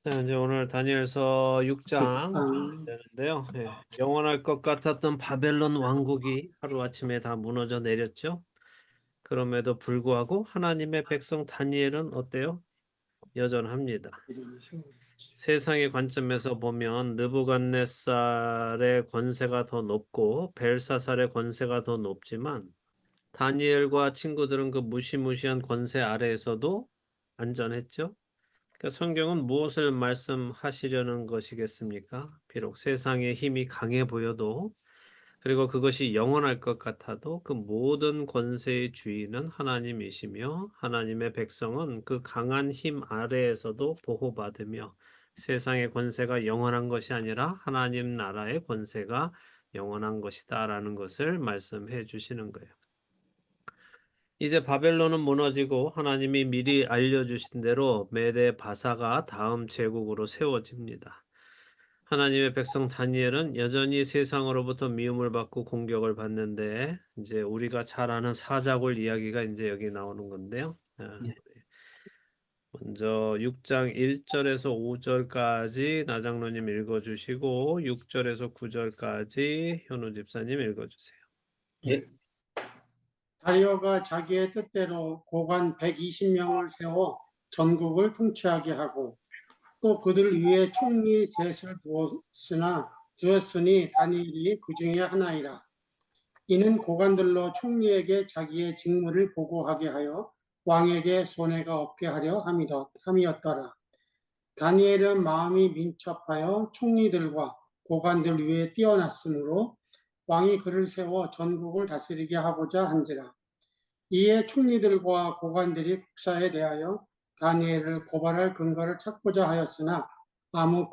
네, 이제 오늘 다니엘서 6장 아, 되는데요. 예, 영원할 것 같았던 바벨론 왕국이 하루아침에 다 무너져 내렸죠. 그럼에도 불구하고 하나님의 백성 다니엘은 어때요? 여전합니다. 이름을 세워야지. 세상의 관점에서 보면 느부갓네살의 권세가 더 높고 벨사살의 권세가 더 높지만 다니엘과 친구들은 그 무시무시한 권세 아래에서도 안전했죠. 그러니까 성경은 무엇을 말씀하시려는 것이겠습니까? 비록 세상의 힘이 강해 보여도, 그리고 그것이 영원할 것 같아도 그 모든 권세의 주인은 하나님이시며 하나님의 백성은 그 강한 힘 아래에서도 보호받으며 세상의 권세가 영원한 것이 아니라 하나님 나라의 권세가 영원한 것이다라는 것을 말씀해 주시는 거예요. 이제 바벨론은 무너지고 하나님이 미리 알려주신 대로 메대 바사가 다음 제국으로 세워집니다. 하나님의 백성 다니엘은 여전히 세상으로부터 미움을 받고 공격을 받는데 이제 우리가 잘 아는 사자굴 이야기가 이제 여기 나오는 건데요. 네. 먼저 6장 1절에서 5절까지 나장로님 읽어주시고 6절에서 9절까지 현우 집사님 읽어주세요. 예. 다리오가 자기의 뜻대로 고관 120명을 세워 전국을 통치하게 하고 또 그들 위에 총리 셋을 두었으니 다니엘이 그 중에 하나이라. 이는 고관들로 총리에게 자기의 직무를 보고하게 하여 왕에게 손해가 없게 하려 함이었더라. 다니엘은 마음이 민첩하여 총리들과 고관들 위에 뛰어났으므로 왕이 그를 세워 전국을 다스리게 하고자 한지라. 이에 총리들과 고관들이 국사에 대하여 다니엘을 고발할 근거를 찾고자 하였으나 아무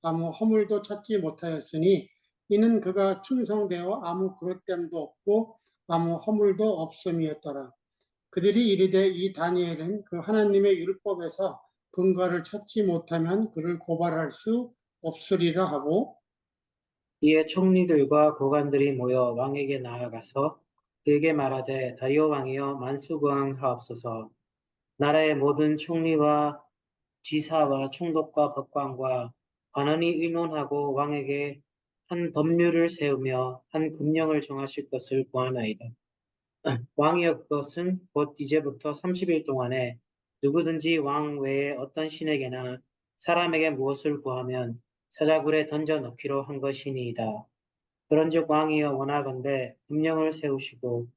허물도 찾지 못하였으니 이는 그가 충성되어 아무 그릇됨도 없고 아무 허물도 없음이었더라. 그들이 이르되 이 다니엘은 그 하나님의 율법에서 근거를 찾지 못하면 그를 고발할 수 없으리라 하고 이에 총리들과 고관들이 모여 왕에게 나아가서 그에게 말하되 다리오 왕이여 만수무강하옵소서. 나라의 모든 총리와 지사와 총독과 법관과 관원이 의논하고 왕에게 한 법률을 세우며 한 금령을 정하실 것을 구하나이다. 왕이여 그것은 곧 이제부터 30일 동안에 누구든지 왕 외에 어떤 신에게나 사람에게 무엇을 구하면 사자굴에 던져 넣기로 한 것이니이다. 그런즉 왕이여 원하건대 금령을 세우시고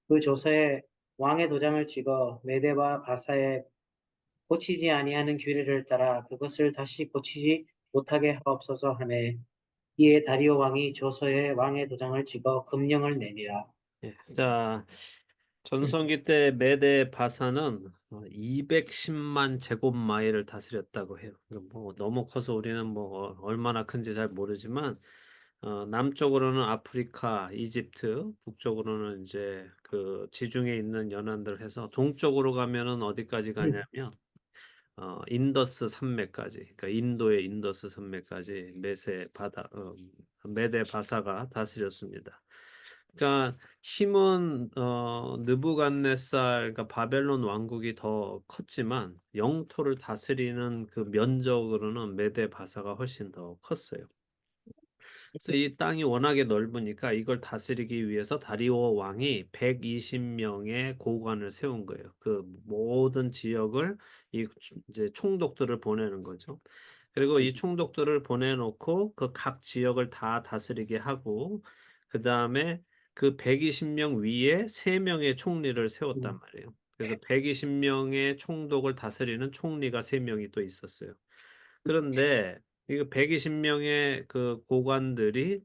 그 조서에 왕의 도장을 찍어 메대와 바사에 고치지 아니하는 규례를 따라 그것을 다시 고치지 못하게 하옵소서 하매 이에 다리오 왕이 조서에 왕의 도장을 찍어 금령을 내리라. 예. 자, 전성기 때 메대 바사는 210만 제곱마일을 다스렸다고 해요. 뭐 너무 커서 우리는 뭐 얼마나 큰지 잘 모르지만 남쪽으로는 아프리카, 이집트, 북쪽으로는 이제 그 지중해 있는 연안들 해서 동쪽으로 가면은 어디까지 가냐면 인더스 산맥까지, 그러니까 인도의 인더스 산맥까지 메대 바사가 다스렸습니다. 그러니까 힘은 느부갓네살, 그러니까 바벨론 왕국이 더 컸지만 영토를 다스리는 그 면적으로는 메대 바사가 훨씬 더 컸어요. 그래서 이 땅이 워낙에 넓으니까 이걸 다스리기 위해서 다리오 왕이 120명의 고관을 세운 거예요. 그 모든 지역을 이제 총독들을 보내는 거죠. 그리고 이 총독들을 보내놓고 그 각 지역을 다 다스리게 하고 그 다음에 그 120명 위에 3명의 총리를 세웠단 말이에요. 그래서 120명의 총독을 다스리는 총리가 3명이 또 있었어요. 그런데 이거 120명의 그 고관들이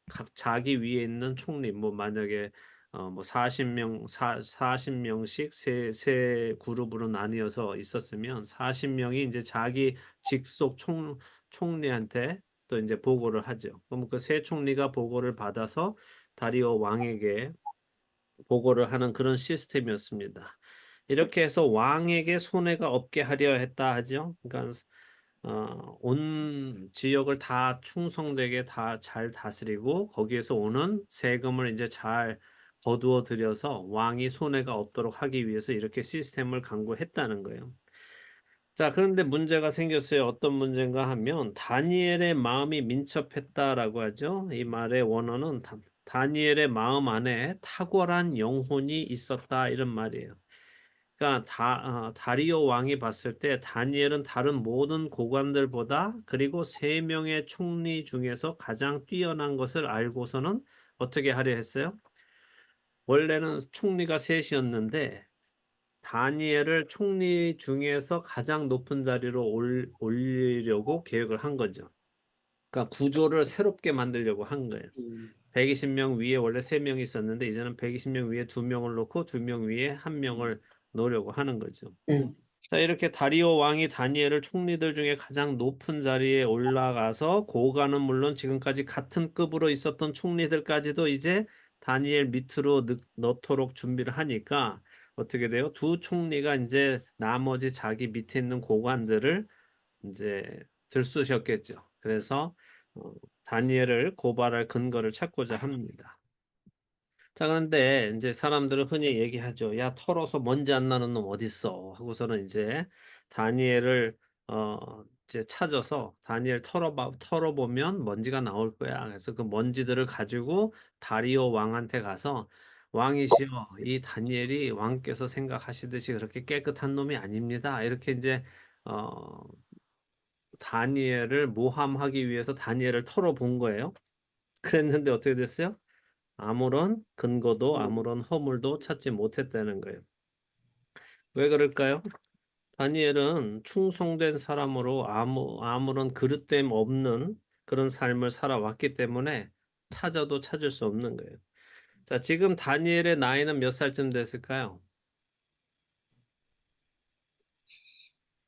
각 자기 위에 있는 총리 뭐 만약에 뭐 40명씩 세 그룹으로 나뉘어서 있었으면 40명이 이제 자기 직속 총리한테 또 이제 보고를 하죠. 그럼 그 세 총리가 보고를 받아서 다리오 왕에게 보고를 하는 그런 시스템이었습니다. 이렇게 해서 왕에게 손해가 없게 하려 했다 하죠. 그러니까 온 지역을 다 충성되게 다 잘 다스리고 거기에서 오는 세금을 이제 잘 거두어 들여서 왕이 손해가 없도록 하기 위해서 이렇게 시스템을 강구했다는 거예요. 자, 그런데 문제가 생겼어요. 어떤 문제인가 하면 다니엘의 마음이 민첩했다라고 하죠. 이 말의 원어는 다니엘의 마음 안에 탁월한 영혼이 있었다 이런 말이에요. 그러니까 다리오 왕이 봤을 때 다니엘은 다른 모든 고관들보다 그리고 세 명의 총리 중에서 가장 뛰어난 것을 알고서는 어떻게 하려 했어요? 원래는 총리가 셋이었는데 다니엘을 총리 중에서 가장 높은 자리로 올리려고 계획을 한 거죠. 그러니까 구조를 새롭게 만들려고 한 거예요. 120명 위에 원래 3명이 있었는데 이제는 120명 위에 2명을 놓고 2명 위에 1명을 놓으려고 하는 거죠. 자, 이렇게 다리오 왕이 다니엘을 총리들 중에 가장 높은 자리에 올라가서 고관은 물론 지금까지 같은 급으로 있었던 총리들까지도 이제 다니엘 밑으로 넣도록 준비를 하니까 어떻게 돼요? 두 총리가 이제 나머지 자기 밑에 있는 고관들을 이제 들쑤셨겠죠. 그래서 어, 다니엘을 고발할 근거를 찾고자 합니다. 자, 그런데 이제 사람들은 흔히 얘기하죠. 야, 털어서 먼지 안 나는 놈 어딨어? 하고서는 이제 다니엘을 이제 찾아서 다니엘 털어보면 먼지가 나올 거야. 그래서 그 먼지들을 가지고 다리오 왕한테 가서 왕이시여, 이 다니엘이 왕께서 생각하시듯이 그렇게 깨끗한 놈이 아닙니다. 이렇게 이제 어, 다니엘을 모함하기 위해서 다니엘을 털어본 거예요. 그랬는데 어떻게 됐어요? 아무런 근거도 아무런 허물도 찾지 못했다는 거예요. 왜 그럴까요? 다니엘은 충성된 사람으로 아무런 그릇됨 없는 그런 삶을 살아왔기 때문에 찾아도 찾을 수 없는 거예요. 자, 지금 다니엘의 나이는 몇 살쯤 됐을까요?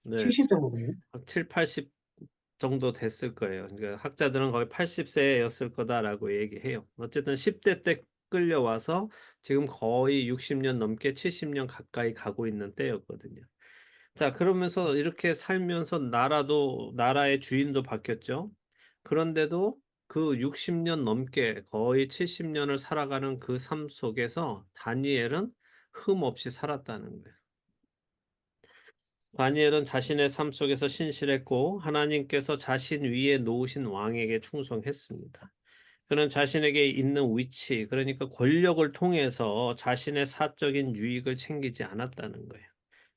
네, 70 정도군요. 7, 80 정도 됐을 거예요. 그러니까 학자들은 거의 80세였을 거다라고 얘기해요. 어쨌든 10대 때 끌려와서 지금 거의 60년 넘게 70년 가까이 가고 있는 때였거든요. 자, 그러면서 이렇게 살면서 나라의 주인도 바뀌었죠. 그런데도 그 60년 넘게 거의 70년을 살아가는 그 삶 속에서 다니엘은 흠 없이 살았다는 거예요. 다니엘은 자신의 삶 속에서 신실했고 하나님께서 자신 위에 놓으신 왕에게 충성했습니다. 그는 자신에게 있는 위치, 그러니까 권력을 통해서 자신의 사적인 유익을 챙기지 않았다는 거예요.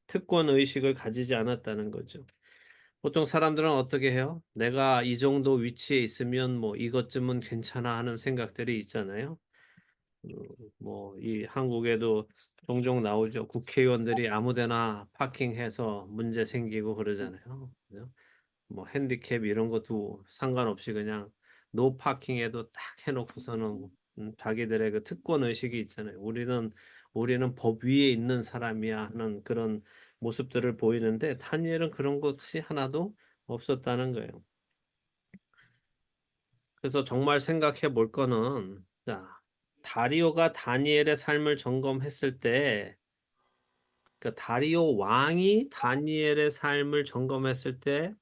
특권 의식을 가지지 않았다는 거죠. 보통 사람들은 어떻게 해요? 내가 이 정도 위치에 있으면 뭐 이것쯤은 괜찮아 하는 생각들이 있잖아요. 뭐 이 한국에도 종종 나오죠. 국회의원들이 아무데나 파킹해서 문제 생기고 그러잖아요. 그죠? 뭐 핸디캡 이런 것도 상관없이 그냥 노 파킹에도 딱 해놓고서는 자기들의 그 특권 의식이 있잖아요. 우리는 법 위에 있는 사람이야 하는 그런 모습들을 보이는데 다니엘은 그런 것이 하나도 없었다는 거예요. 그래서 정말 생각해 볼 거는 자, 다리오가 다니엘의 삶을 점검했을 때 그 다리오 왕이 다니엘의 삶을 점검했을 때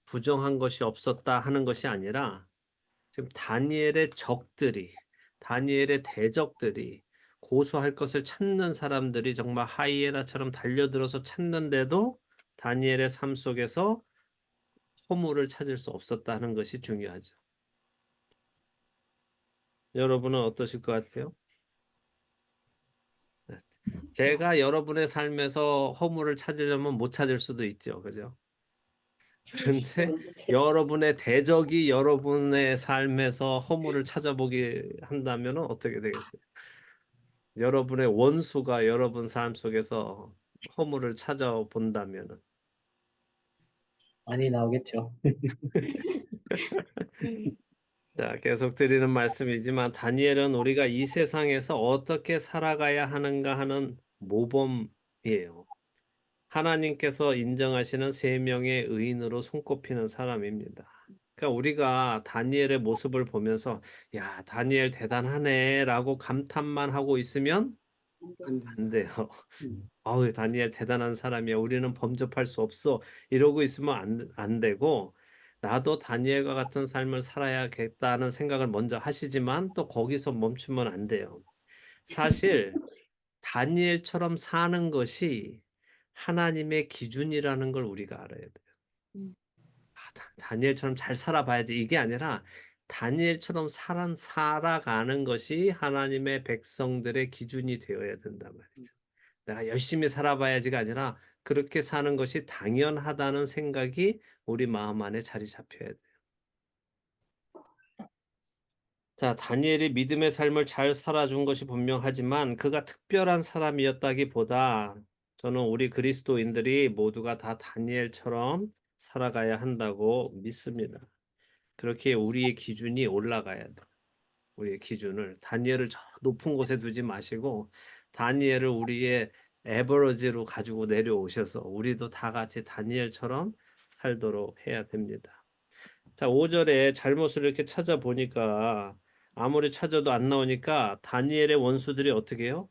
부정한 것이 없었다 하는 것이 아니라 지금 다니엘의 대적들이 고소할 것을 찾는 사람들이 정말 하이에나처럼 달려들어서 찾는데도 다니엘의 삶 속에서 허물을 찾을 수 없었다는 것이 중요하죠. 여러분은 어떠실 것 같아요? 네. 제가 여러분의 삶에서 허물을 찾으려면 못 찾을 수도 있죠. 그죠? 그런데 여러분의 대적이 여러분의 삶에서 허물을 찾아보게 한다면 어떻게 되겠어요? 여러분의 원수가 여러분 삶 속에서 허물을 찾아본다면 많이 나오겠죠. 자, 계속 드리는 말씀이지만 다니엘은 우리가 이 세상에서 어떻게 살아가야 하는가 하는 모범이에요. 하나님께서 인정하시는 3명의 의인으로 손꼽히는 사람입니다. 그러니까 우리가 다니엘의 모습을 보면서 야, 다니엘 대단하네라고 감탄만 하고 있으면 안 돼. 안 돼요. 아우, 다니엘 대단한 사람이야. 우리는 범접할 수 없어. 이러고 있으면 안 되고 나도 다니엘과 같은 삶을 살아야겠다는 생각을 먼저 하시지만 또 거기서 멈추면 안 돼요. 사실 다니엘처럼 사는 것이 하나님의 기준이라는 걸 우리가 알아야 돼요. 다니엘처럼 잘 살아봐야지 이게 아니라 다니엘처럼 살아가는 것이 하나님의 백성들의 기준이 되어야 된단 말이죠. 내가 열심히 살아봐야지가 아니라 그렇게 사는 것이 당연하다는 생각이 우리 마음 안에 자리 잡혀야 돼요. 자, 다니엘이 믿음의 삶을 잘 살아준 것이 분명하지만 그가 특별한 사람이었다기보다 저는 우리 그리스도인들이 모두가 다 다니엘처럼 살아가야 한다고 믿습니다. 그렇게 우리의 기준이 올라가야 돼. 우리의 기준을 다니엘을 저 높은 곳에 두지 마시고 다니엘을 우리의 에버러지로 가지고 내려오셔서 우리도 다 같이 다니엘처럼 살도록 해야 됩니다. 자, 5절에 잘못을 이렇게 찾아보니까 아무리 찾아도 안 나오니까 다니엘의 원수들이 어떻게 해요?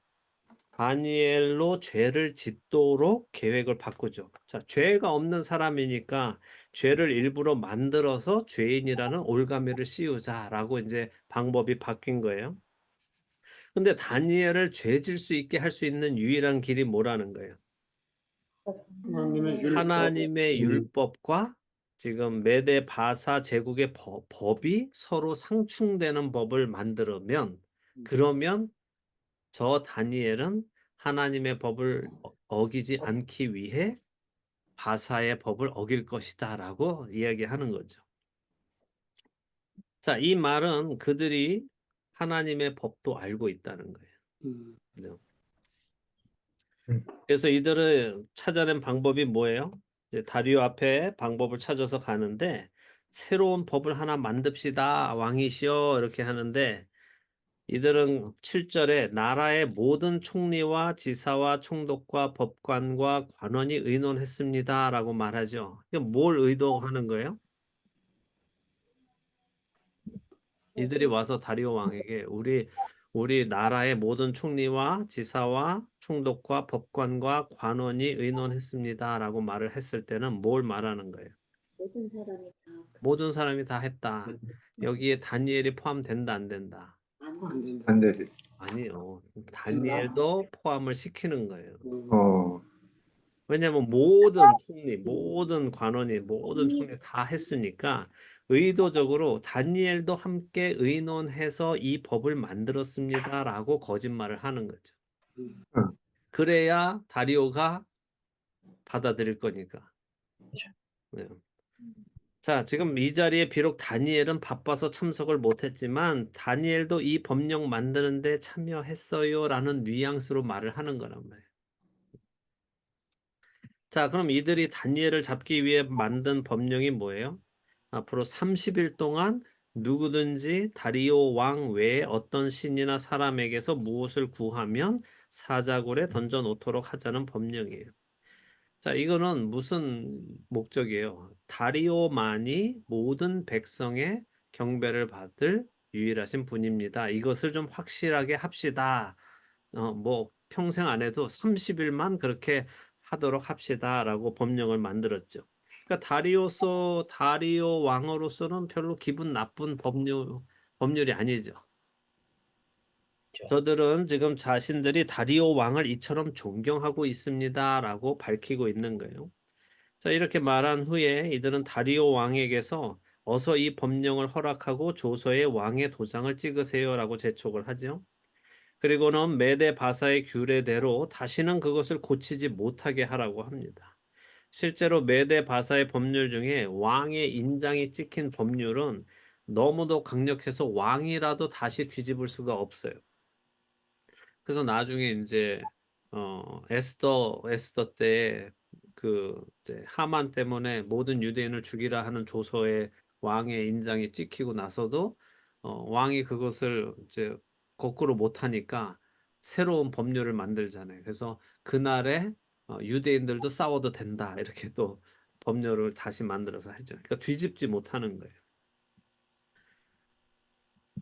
다니엘로 죄를 짓도록 계획을 바꾸죠. 자, 죄가 없는 사람이니까 죄를 일부러 만들어서 죄인이라는 올가미를 씌우자라고 이제 방법이 바뀐 거예요. 근데 다니엘을 죄질 수 있게 할 수 있는 유일한 길이 뭐라는 거예요? 하나님의 율법, 하나님의 율법과 지금 메데 바사 제국의 법이 서로 상충되는 법을 만들면 그러면 저 다니엘은 하나님의 법을 어기지 않기 위해 바사의 법을 어길 것이다라고 이야기하는 거죠. 자, 이 말은 그들이 하나님의 법도 알고 있다는 거예요. 네. 그래서 이들을 찾아낸 방법이 뭐예요? 이제 다리오 앞에 방법을 찾아서 가는데 새로운 법을 하나 만듭시다 왕이시여 이렇게 하는데 이들은 7절에 나라의 모든 총리와 지사와 총독과 법관과 관원이 의논했습니다 라고 말하죠. 이게 뭘 의도하는 거예요? 이들이 와서 다리오 왕에게 우리 나라의 모든 총리와 지사와 총독과 법관과 관원이 의논했습니다 라고 말을 했을 때는 뭘 말하는 거예요? 모든 사람이 다 했다. 여기에 다니엘이 포함된다 안 된다? 안 된다. 안 되지. 아니요. 다니엘도 포함을 시키는 거예요. 어, 왜냐하면 모든 총리, 모든 관원이, 모든 총리 다 했으니까 의도적으로 다니엘도 함께 의논해서 이 법을 만들었습니다라고 거짓말을 하는 거죠. 응. 그래야 다리오가 받아들일 거니까. 네. 자, 지금 이 자리에 비록 다니엘은 바빠서 참석을 못했지만 다니엘도 이 법령 만드는데 참여했어요라는 뉘앙스로 말을 하는 거란 말이에요. 자, 그럼 이들이 다니엘을 잡기 위해 만든 법령이 뭐예요? 앞으로 30일 동안 누구든지 다리오 왕 외에 어떤 신이나 사람에게서 무엇을 구하면 사자굴에 던져 놓도록 하자는 법령이에요. 자, 이거는 무슨 목적이에요? 다리오만이 모든 백성의 경배를 받을 유일하신 분입니다. 이것을 좀 확실하게 합시다. 뭐 평생 안 해도 30일만 그렇게 하도록 합시다라고 법령을 만들었죠. 그러니까 다리오 왕으로서는 별로 기분 나쁜 법률이 아니죠. 저들은 지금 자신들이 다리오 왕을 이처럼 존경하고 있습니다라고 밝히고 있는 거예요. 자, 이렇게 말한 후에 이들은 다리오 왕에게서 어서 이 법령을 허락하고 조서에 왕의 도장을 찍으세요라고 재촉을 하죠. 그리고는 메데 바사의 규례대로 다시는 그것을 고치지 못하게 하라고 합니다. 실제로 메데 바사의 법률 중에 왕의 인장이 찍힌 법률은 너무도 강력해서 왕이라도 다시 뒤집을 수가 없어요. 그래서 나중에 이제 에스더 때 그 이제 하만 때문에 모든 유대인을 죽이라 하는 조서에 왕의 인장이 찍히고 나서도 왕이 그것을 이제 거꾸로 못 하니까 새로운 법률을 만들잖아요. 그래서 그날에 유대인들도 싸워도 된다 이렇게 또 법률을 다시 만들어서 하죠. 그러니까 뒤집지 못하는 거예요.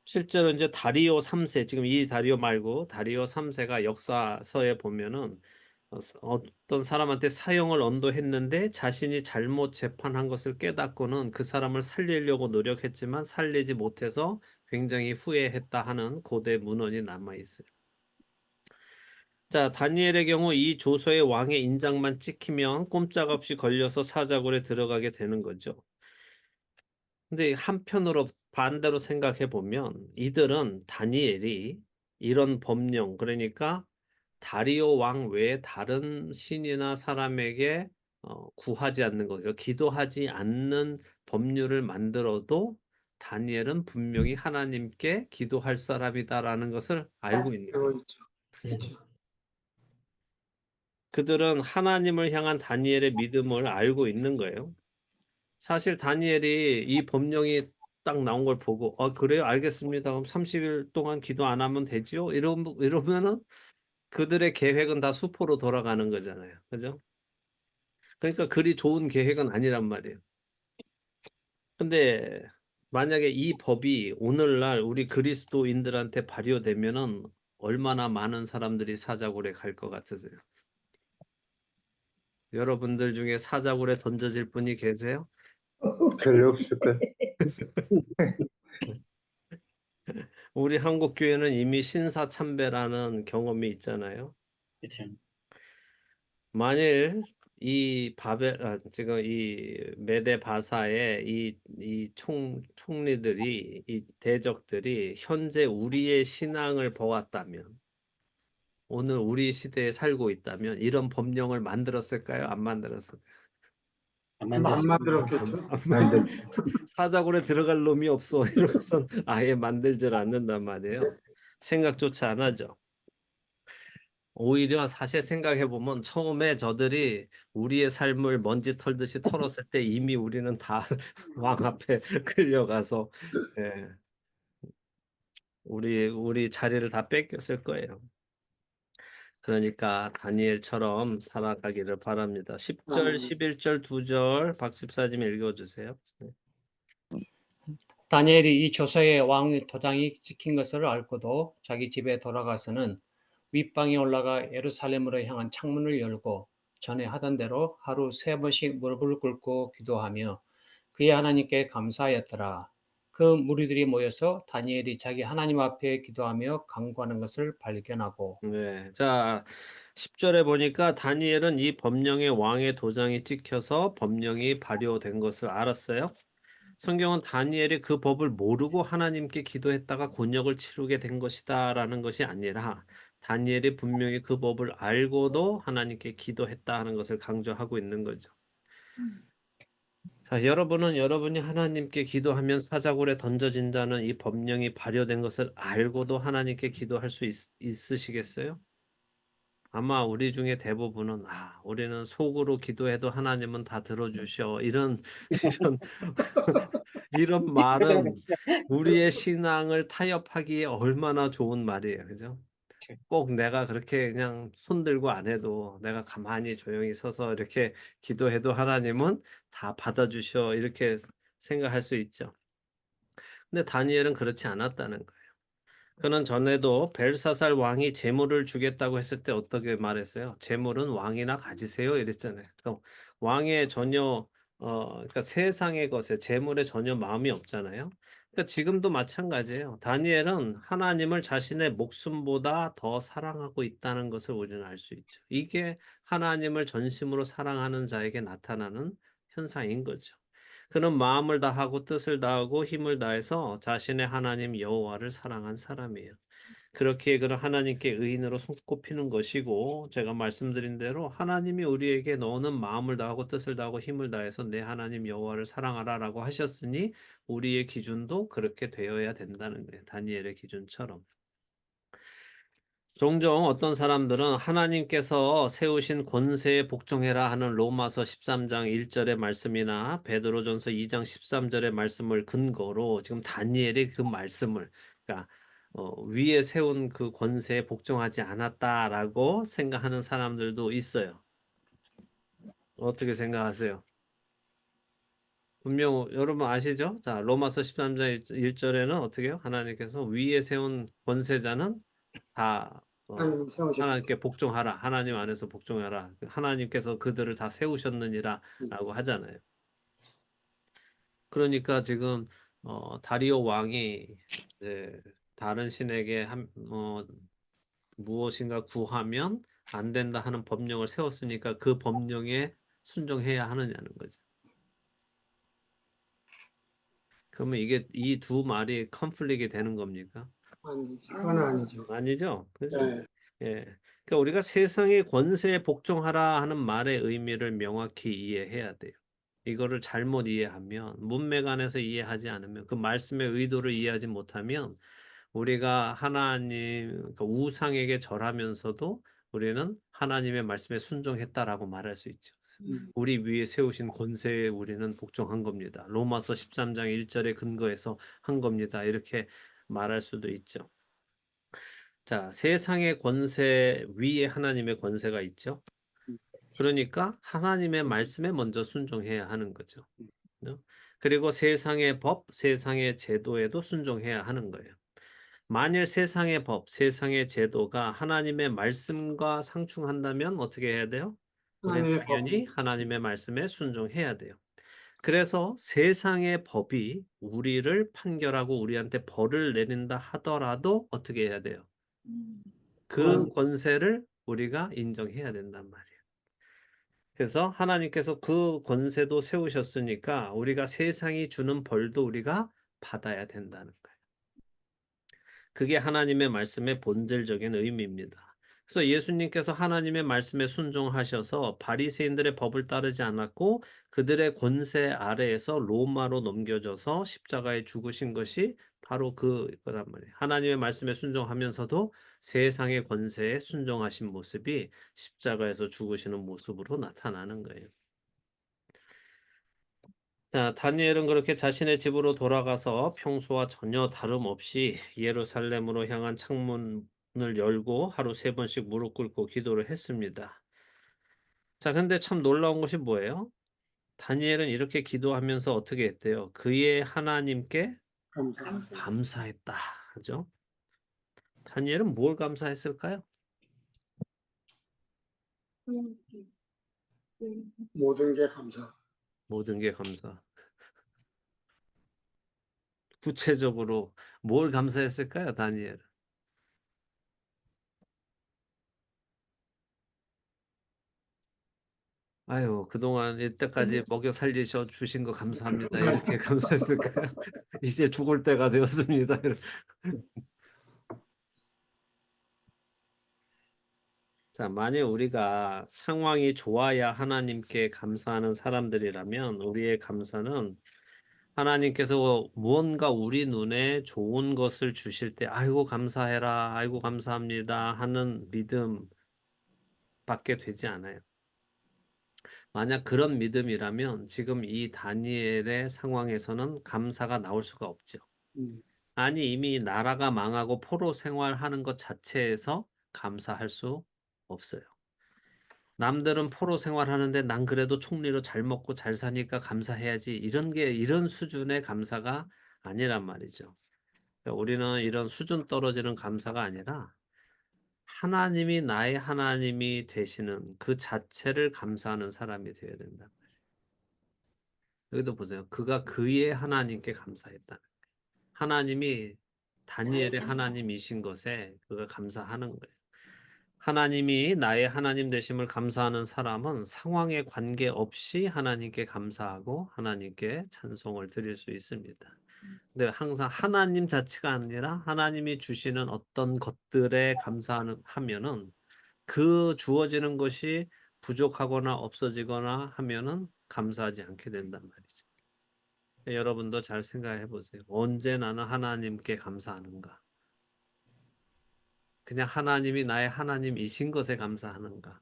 실제로 이제 다리오 3세, 지금 이 다리오 말고 다리오 3세가 역사서에 보면은 어떤 사람한테 사형을 언도했는데 자신이 잘못 재판한 것을 깨닫고는 그 사람을 살리려고 노력했지만 살리지 못해서 굉장히 후회했다 하는 고대 문헌이 남아 있어요. 자, 다니엘의 경우 이 조서에 왕의 인장만 찍히면 꼼짝없이 걸려서 사자굴에 들어가게 되는 거죠. 근데 한편으로 반대로 생각해 보면 이들은 다니엘이 이런 법령, 그러니까 다리오 왕 외에 다른 신이나 사람에게 구하지 않는 거죠. 기도하지 않는 법률을 만들어도 다니엘은 분명히 하나님께 기도할 사람이다라는 것을 알고 있는 거예요. 알고 있죠. 그렇죠. 그들은 하나님을 향한 다니엘의 믿음을 알고 있는 거예요. 사실 다니엘이 이 법령이 딱 나온 걸 보고, 그래요? 알겠습니다. 그럼 30일 동안 기도 안 하면 되지요? 이러면은 그들의 계획은 다 수포로 돌아가는 거잖아요. 그죠? 그러니까 그리 좋은 계획은 아니란 말이에요. 근데 만약에 이 법이 오늘날 우리 그리스도인들한테 발효되면은 얼마나 많은 사람들이 사자굴에 갈 것 같으세요? 여러분들 중에 사자굴에 던져질 분이 계세요? 별로 없을 거야. 우리 한국 교회는 이미 신사참배라는 경험이 있잖아요. 그렇죠. 만일 지금 이 메데 바사의 이 총리들이, 이 대적들이 현재 우리의 신앙을 보았다면, 오늘 우리 시대에 살고 있다면, 이런 법령을 만들었을까요? 안 만들었을까요? 안 안 만들었습니다. 만들었겠죠. 만들 사자굴에 들어갈 놈이 없어. 이러고선 아예 만들질 않는단 말이에요. 생각조차 안 하죠. 오히려 사실 생각해 보면 처음에 저들이 우리의 삶을 먼지 털듯이 털었을 때 이미 우리는 다 왕 앞에 끌려가서 예, 우리 자리를 다 뺏겼을 거예요. 그러니까 다니엘처럼 살아가기를 바랍니다. 10절, 11절, 2절 박 집사님 읽어주세요. 다니엘이 이 조서에 왕의 도장이 찍힌 것을 알고도 자기 집에 돌아가서는 윗방에 올라가 예루살렘으로 향한 창문을 열고 전에 하던 대로 하루 3번씩 무릎을 꿇고 기도하며 그의 하나님께 감사하였더라. 그 무리들이 모여서 다니엘이 자기 하나님 앞에 기도하며 간구하는 것을 발견하고 네. 자, 10절에 보니까 다니엘은 이 법령에 왕의 도장이 찍혀서 법령이 발효된 것을 알았어요. 성경은 다니엘이 그 법을 모르고 하나님께 기도했다가 곤욕을 치르게 된 것이다라는 것이 아니라 다니엘이 분명히 그 법을 알고도 하나님께 기도했다 하는 것을 강조하고 있는 거죠. 자, 여러분은 여러분이 하나님께 기도하면 사자굴에 던져진다는 이 법령이 발효된 것을 알고도 하나님께 기도할 수 있으시겠어요? 아마 우리 중에 대부분은 우리는 속으로 기도해도 하나님은 다 들어주셔. 이런 이런 말은 우리의 신앙을 타협하기에 얼마나 좋은 말이에요. 그죠? 꼭 내가 그렇게 그냥 손 들고 안 해도 내가 가만히 조용히 서서 이렇게 기도해도 하나님은 다 받아주셔. 이렇게 생각할 수 있죠. 근데 다니엘은 그렇지 않았다는 거예요. 그는 전에도 벨사살 왕이 재물을 주겠다고 했을 때 어떻게 말했어요? 재물은 왕이나 가지세요. 이랬잖아요. 그럼 왕의 전혀 그러니까 세상의 것에 재물에 전혀 마음이 없잖아요. 그러니까 지금도 마찬가지예요. 다니엘은 하나님을 자신의 목숨보다 더 사랑하고 있다는 것을 우리는 알 수 있죠. 이게 하나님을 전심으로 사랑하는 자에게 나타나는 현상인 거죠. 그는 마음을 다하고 뜻을 다하고 힘을 다해서 자신의 하나님 여호와를 사랑한 사람이에요. 그렇게 그는 하나님께 의인으로 손꼽히는 것이고 제가 말씀드린 대로 하나님이 우리에게 너는 마음을 다하고 뜻을 다하고 힘을 다해서 내 하나님 여호와를 사랑하라라고 하셨으니 우리의 기준도 그렇게 되어야 된다는 거예요. 다니엘의 기준처럼. 종종 어떤 사람들은 하나님께서 세우신 권세에 복종해라 하는 로마서 13장 1절의 말씀이나 베드로전서 2장 13절의 말씀을 근거로 지금 다니엘이 그 말씀을 그러니까 위에 세운 그 권세에 복종하지 않았다라고 생각하는 사람들도 있어요. 어떻게 생각하세요? 분명 여러분 아시죠? 자, 로마서 13장 1절에는 어떻게 해요? 하나님께서 위에 세운 권세자는 다 하나님 세우셨죠. 하나님께 복종하라. 하나님 안에서 복종하라. 하나님께서 그들을 다 세우셨느니라 라고 하잖아요. 그러니까 지금 다리오 왕이 이제 다른 신에게 무엇인가 구하면 안 된다 하는 법령을 세웠으니까 그 법령에 순종해야 하느냐는 거죠. 그러면 이게 이 두 말이 컨플릭이 되는 겁니까? 아니지. 그건 아니죠. 아니죠. 그죠? 네. 예. 그러니까 우리가 세상의 권세에 복종하라 하는 말의 의미를 명확히 이해해야 돼요. 이거를 잘못 이해하면, 문맥 안에서 이해하지 않으면, 그 말씀의 의도를 이해하지 못하면, 우리가 하나님, 그러니까 우상에게 절하면서도 우리는 하나님의 말씀에 순종했다라고 말할 수 있죠. 우리 위에 세우신 권세에 우리는 복종한 겁니다. 로마서 13장 1절에 근거해서 한 겁니다. 이렇게 말할 수도 있죠. 자, 세상의 권세 위에 하나님의 권세가 있죠. 그러니까 하나님의 말씀에 먼저 순종해야 하는 거죠. 어? 그리고 세상의 법, 세상의 제도에도 순종해야 하는 거예요. 만일 세상의 법, 세상의 제도가 하나님의 말씀과 상충한다면 어떻게 해야 돼요? 우리는 하나님의 당연히 하나님의 말씀에 순종해야 돼요. 그래서 세상의 법이 우리를 판결하고 우리한테 벌을 내린다 하더라도 어떻게 해야 돼요? 그 권세를 우리가 인정해야 된단 말이에요. 그래서 하나님께서 그 권세도 세우셨으니까 우리가 세상이 주는 벌도 우리가 받아야 된다는 거예요. 그게 하나님의 말씀의 본질적인 의미입니다. 그래서 예수님께서 하나님의 말씀에 순종하셔서 바리새인들의 법을 따르지 않았고 그들의 권세 아래에서 로마로 넘겨져서 십자가에 죽으신 것이 바로 그거란 말이에요. 하나님의 말씀에 순종하면서도 세상의 권세에 순종하신 모습이 십자가에서 죽으시는 모습으로 나타나는 거예요. 자, 다니엘은 그렇게 자신의 집으로 돌아가서 평소와 전혀 다름없이 예루살렘으로 향한 창문을 열고 하루 3번씩 무릎 꿇고 기도를 했습니다. 자, 근데 참 놀라운 것이 뭐예요? 다니엘은 이렇게 기도하면서 어떻게 했대요? 그의 하나님께 감사했다. 하죠? 다니엘은 뭘 감사했을까요? 모든 게 감사. 모든 게 감사. 구체적으로 뭘 감사했을까요, 다니엘은? 아유, 그동안 이때까지 먹여 살리셔 주신 거 감사합니다. 이렇게 감사했을까요? 이제 죽을 때가 되었습니다. 자, 만약 우리가 상황이 좋아야 하나님께 감사하는 사람들이라면 우리의 감사는 하나님께서 무언가 우리 눈에 좋은 것을 주실 때 아이고 감사해라, 아이고 감사합니다 하는 믿음밖에 되지 않아요. 만약 그런 믿음이라면 지금 이 다니엘의 상황에서는 감사가 나올 수가 없죠. 아니, 이미 나라가 망하고 포로 생활하는 것 자체에서 감사할 수 없어요. 남들은 포로 생활하는데 난 그래도 총리로 잘 먹고 잘 사니까 감사해야지. 이런 수준의 감사가 아니란 말이죠. 그러니까 우리는 이런 수준 떨어지는 감사가 아니라 하나님이 나의 하나님이 되시는 그 자체를 감사하는 사람이 되어야 된다. 여기도 보세요. 그가 그의 하나님께 감사했다. 하나님이 다니엘의 하나님이신 것에 그가 감사하는 거예요. 하나님이 나의 하나님 되심을 감사하는 사람은 상황에 관계없이 하나님께 감사하고 하나님께 찬송을 드릴 수 있습니다. 근데 항상 하나님 자체가 아니라 하나님이 주시는 어떤 것들에 감사하면은 그 주어지는 것이 부족하거나 없어지거나 하면은 감사하지 않게 된단 말이죠. 여러분도 잘 생각해 보세요. 언제 나는 하나님께 감사하는가? 그냥 하나님이 나의 하나님이신 것에 감사하는가?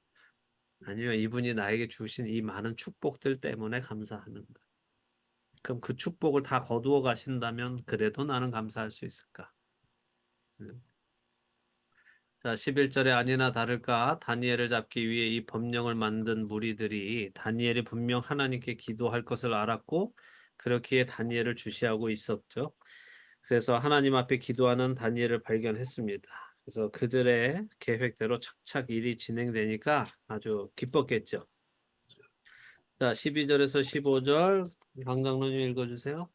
아니면 이분이 나에게 주신 이 많은 축복들 때문에 감사하는가? 그럼 그 축복을 다 거두어 가신다면 그래도 나는 감사할 수 있을까? 자, 11절에 아니나 다를까 다니엘을 잡기 위해 이 법령을 만든 무리들이 다니엘이 분명 하나님께 기도할 것을 알았고 그렇기에 다니엘을 주시하고 있었죠. 그래서 하나님 앞에 기도하는 다니엘을 발견했습니다. 그래서 그들의 계획대로 착착 일이 진행되니까 아주 기뻤겠죠. 자, 12절에서 15절 강장로님 읽어주세요.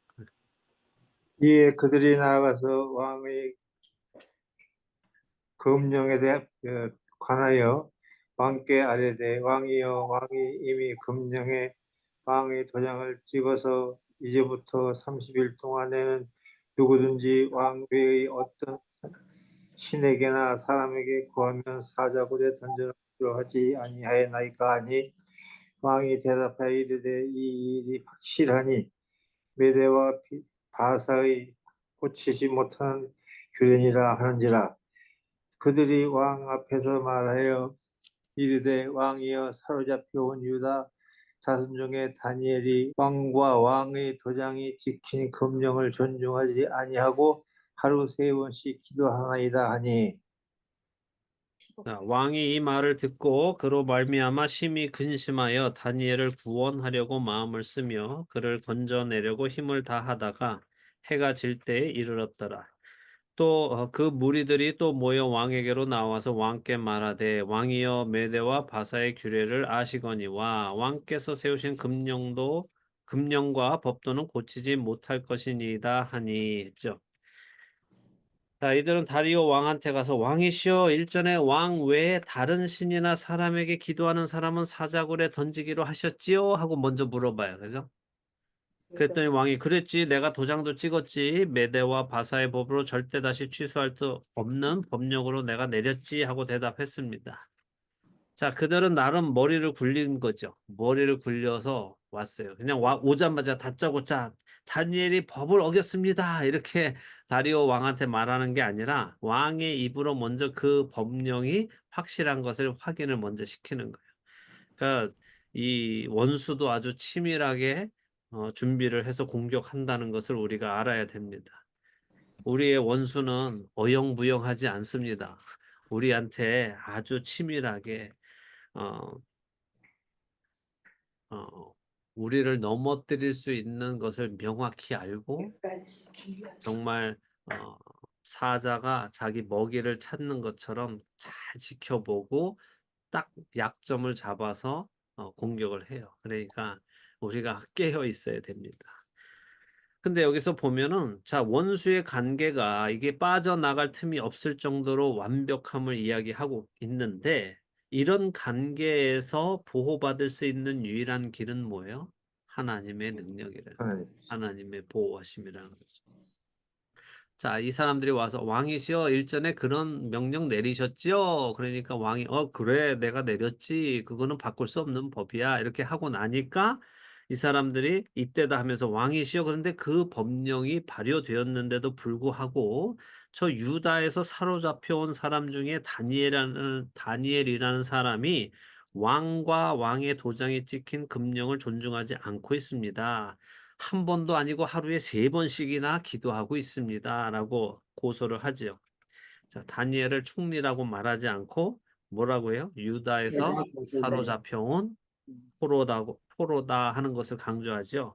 이에 그들이 나아가서 왕의 금령에 대해 관하여 왕께 아뢰되 왕이여 왕이 이미 금령에 왕의 도장을 찍어서 이제부터 30일 동안에는 누구든지 왕 외의 어떤 신에게나 사람에게 구하면 사자굴에 던져놓기로 하지 아니하였나이까 하니 왕이 대답하여 이르되 이 일이 확실하니 메대와 바사의 고치지 못하는 규례니라 하는지라. 그들이 왕 앞에서 말하여 이르되 왕이여 사로잡혀온 유다 자손 중에 다니엘이 왕과 왕의 도장이 지킨 금령을 존중하지 아니하고 하루 3번씩 기도하나이다 하니. 자, 왕이 이 말을 듣고 그로 말미암아 심히 근심하여 다니엘을 구원하려고 마음을 쓰며 그를 건져내려고 힘을 다하다가 해가 질 때에 이르렀더라. 또 그 무리들이 또 모여 왕에게로 나와서 왕께 말하되 왕이여 메대와 바사의 규례를 아시거니와 왕께서 세우신 금령과 법도는 고치지 못할 것이니이다 하니 했죠. 자, 이들은 다리오 왕한테 가서 왕이시여 일전에 왕 외에 다른 신이나 사람에게 기도하는 사람은 사자굴에 던지기로 하셨지요? 하고 먼저 물어봐요. 그죠? 그랬더니 왕이 그랬지 내가 도장도 찍었지 메대와 바사의 법으로 절대 다시 취소할 수 없는 법령으로 내가 내렸지 하고 대답했습니다. 자, 그들은 나름 머리를 굴린 거죠. 머리를 굴려서 왔어요. 그냥 오자마자 다짜고짜 다니엘이 법을 어겼습니다. 이렇게 다리오 왕한테 말하는 게 아니라 왕의 입으로 먼저 그 법령이 확실한 것을 확인을 먼저 시키는 거예요. 그러니까 이 원수도 아주 치밀하게 준비를 해서 공격한다는 것을 우리가 알아야 됩니다. 우리의 원수는 어영부영하지 않습니다. 우리한테 아주 치밀하게 어, 우리를 넘어뜨릴 수 있는 것을 명확히 알고 정말 사자가 자기 먹이를 찾는 것처럼 잘 지켜보고 딱 약점을 잡아서 공격을 해요. 그러니까 우리가 깨어 있어야 됩니다. 근데 여기서 보면은 자 원수의 관계가 이게 빠져나갈 틈이 없을 정도로 완벽함을 이야기하고 있는데 이런 관계에서 보호받을 수 있는 유일한 길은 뭐예요? 하나님의 능력이라는 하나님의 보호하심이라는 거죠. 자, 이 사람들이 와서 왕이시여 일전에 그런 명령 내리셨지요? 그러니까 왕이 그래 내가 내렸지. 그거는 바꿀 수 없는 법이야. 이렇게 하고 나니까 이 사람들이 이때다 하면서 왕이시여 그런데 그 법령이 발효되었는데도 불구하고 저 유다에서 사로잡혀 온 사람 중에 다니엘이라는 사람이 왕과 왕의 도장이 찍힌 금령을 존중하지 않고 있습니다. 한 번도 아니고 하루에 3번씩이나 기도하고 있습니다. 라고 고소를 하지요. 자, 다니엘을 총리라고 말하지 않고 뭐라고 해요? 유다에서 사로잡혀온 포로다 하는 것을 강조하죠.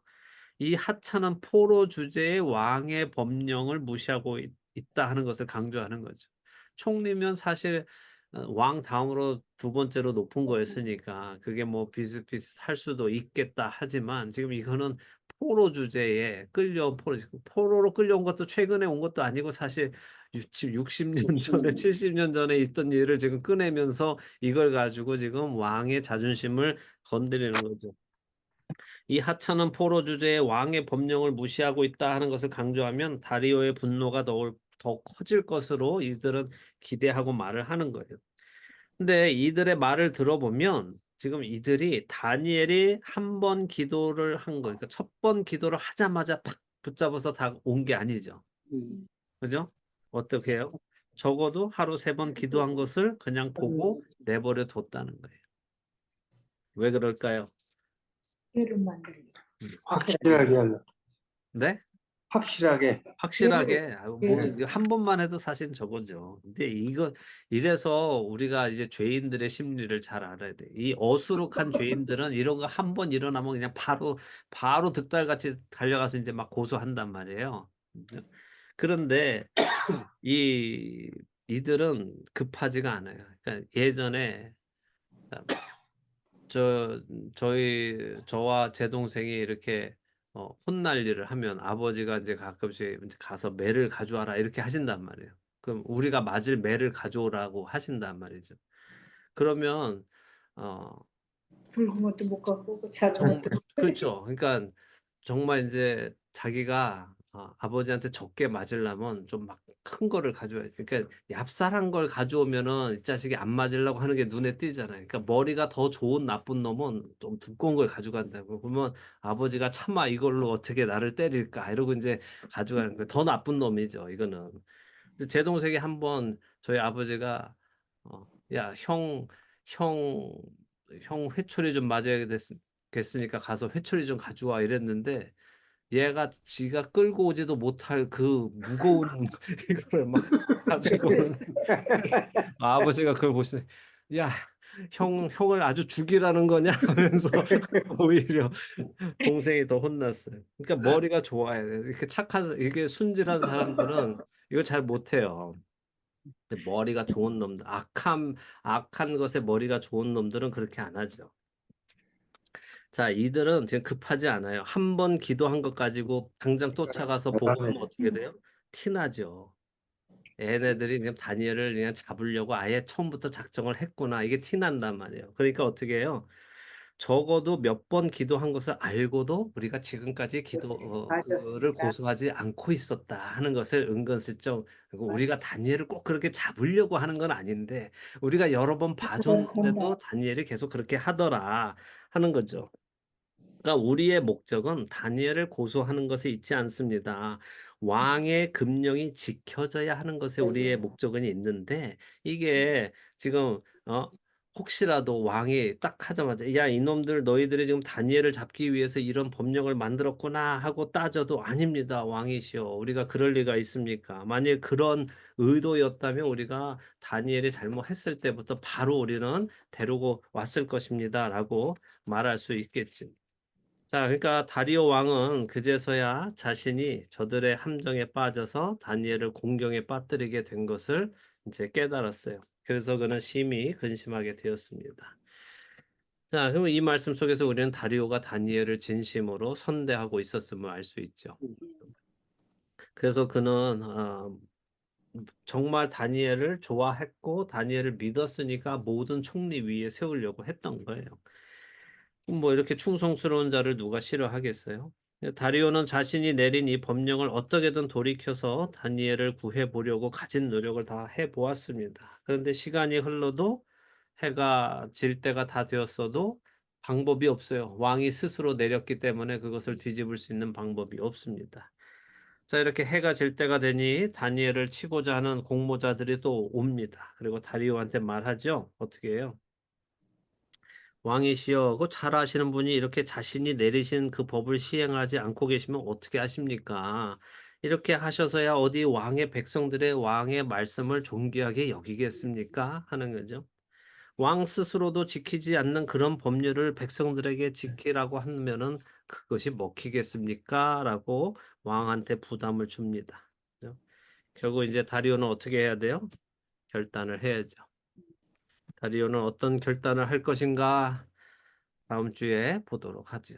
이 하찮은 포로 주제의 왕의 법령을 무시하고 있다 하는 것을 강조하는 거죠. 총리면 사실 왕 다음으로 2번째로 높은 거였으니까 그게 뭐 비슷비슷할 수도 있겠다 하지만 지금 이거는 포로 주제에 끌려온 포로로 끌려온 것도 최근에 온 것도 아니고 사실 60년 전에 70년 전에 있던 일을 지금 꺼내면서 이걸 가지고 지금 왕의 자존심을 건드리는 거죠. 이 하찮은 포로 주제에 왕의 법령을 무시하고 있다 하는 것을 강조하면 다리오의 분노가 더 커질 것으로 이들은 기대하고 말을 하는 거예요. 근데 이들의 말을 들어보면 지금 이들이 다니엘이 한 번 기도를 한 거, 그러니까 첫 번 기도를 하자마자 팍 붙잡아서 다 온 게 아니죠. 그죠? 어떻게 해요? 적어도 하루 3번 기도한 것을 그냥 보고 내버려 뒀다는 거예요. 왜 그럴까요? 확실하게 하려. 네? 확실하게. 확실하게 한 번만 해도 사실 저거죠. 근데 이래서 우리가 이제 죄인들의 심리를 잘 알아야 돼. 이 어수룩한 죄인들은 이런 거 한 번 일어나면 그냥 바로 득달같이 달려가서 이제 막 고소한단 말이에요. 그런데 이들은 급하지가 않아요. 그러니까 예전에 저와 제 동생이 이렇게 혼날 일을 하면 아버지가 이제 가끔씩 이제 가서 매를 가져와라 이렇게 하신단 말이에요. 그럼 우리가 맞을 매를 가져오라고 하신단 말이죠. 그러면 굵은 것도 못 갖고 오고 작은 정, 것도 그렇죠. 그러니까 정말 이제 자기가 아버지한테 적게 맞으려면 좀 막 큰 거를 가져와야 돼. 그러니까 얍살한 걸 가져오면은 이 자식이 안 맞으려고 하는 게 눈에 띄잖아요. 그러니까 머리가 더 좋은 나쁜 놈은 좀 두꺼운 걸 가져간다고. 그러면 아버지가 차마 이걸로 어떻게 나를 때릴까 이러고 이제 가져가는 거예요. 더 나쁜 놈이죠, 이거는. 근데 제 동생이 한번 저희 아버지가 야, 형, 형 회초리 좀 맞아야겠으니까 가서 회초리 좀 가져와 이랬는데 얘가 지가 끌고 오지도 못할 그 무거운 이거를 막 가지고 오는 아버지가 그걸 보시네. 야, 형을 아주 죽이라는 거냐 하면서 오히려 동생이 더 혼났어요. 그러니까 머리가 좋아야 돼. 이렇게 이게 순진한 사람들은 이걸 잘 못해요. 근데 머리가 좋은 놈들, 악한 것에 머리가 좋은 놈들은 그렇게 안 하죠. 자, 이들은 지금 급하지 않아요. 한 번 기도한 것 가지고 당장 쫓아가서 보고하면 어떻게 돼요? 티나죠. 얘네들이 그냥 다니엘을 그냥 잡으려고 아예 처음부터 작정을 했구나. 이게 티난단 말이에요. 그러니까 어떻게 해요? 적어도 몇 번 기도한 것을 알고도 우리가 지금까지 그를 맞았습니다. 고소하지 않고 있었다 하는 것을 은근슬쩍 그리고 우리가 다니엘을 꼭 그렇게 잡으려고 하는 건 아닌데 우리가 여러 번 봐줬는데도 다니엘이 계속 그렇게 하더라 하는 거죠. 그러니까 우리의 목적은 다니엘을 고소하는 것에 있지 않습니다. 왕의 금령이 지켜져야 하는 것에 우리의 목적은 있는데 이게 지금 혹시라도 왕이 딱 하자마자 야 이놈들 너희들이 지금 다니엘을 잡기 위해서 이런 법령을 만들었구나 하고 따져도 아닙니다. 왕이시여. 우리가 그럴 리가 있습니까? 만일 그런 의도였다면 우리가 다니엘이 잘못했을 때부터 바로 우리는 데리고 왔을 것입니다라고 말할 수 있겠지. 자, 그러니까 다리오 왕은 그제서야 자신이 저들의 함정에 빠져서 다니엘을 공경에 빠뜨리게 된 것을 이제 깨달았어요. 그래서 그는 심히 근심하게 되었습니다. 자, 그럼 이 말씀 속에서 우리는 다리오가 다니엘을 진심으로 선대하고 있었음을 알 수 있죠. 그래서 그는 정말 다니엘을 좋아했고 다니엘을 믿었으니까 모든 총리 위에 세우려고 했던 거예요. 뭐 이렇게 충성스러운 자를 누가 싫어하겠어요? 다리오는 자신이 내린 이 법령을 어떻게든 돌이켜서 다니엘을 구해 보려고 가진 노력을 다 해 보았습니다. 그런데 시간이 흘러도 해가 질 때가 다 되었어도 방법이 없어요. 왕이 스스로 내렸기 때문에 그것을 뒤집을 수 있는 방법이 없습니다. 자, 이렇게 해가 질 때가 되니 다니엘을 치고자 하는 공모자들이 또 옵니다. 그리고 다리오한테 말하죠. 어떻게 해요? 왕이시여, 그 잘 아시는 분이 이렇게 자신이 내리신 그 법을 시행하지 않고 계시면 어떻게 하십니까? 이렇게 하셔서야 어디 왕의 백성들의 왕의 말씀을 존귀하게 여기겠습니까? 하는 거죠. 왕 스스로도 지키지 않는 그런 법률을 백성들에게 지키라고 하면은 그것이 먹히겠습니까? 라고 왕한테 부담을 줍니다. 그죠? 결국 이제 다리오는 어떻게 해야 돼요? 결단을 해야죠. 다리오는 어떤 결단을 할 것인가? 다음 주에 보도록 하죠.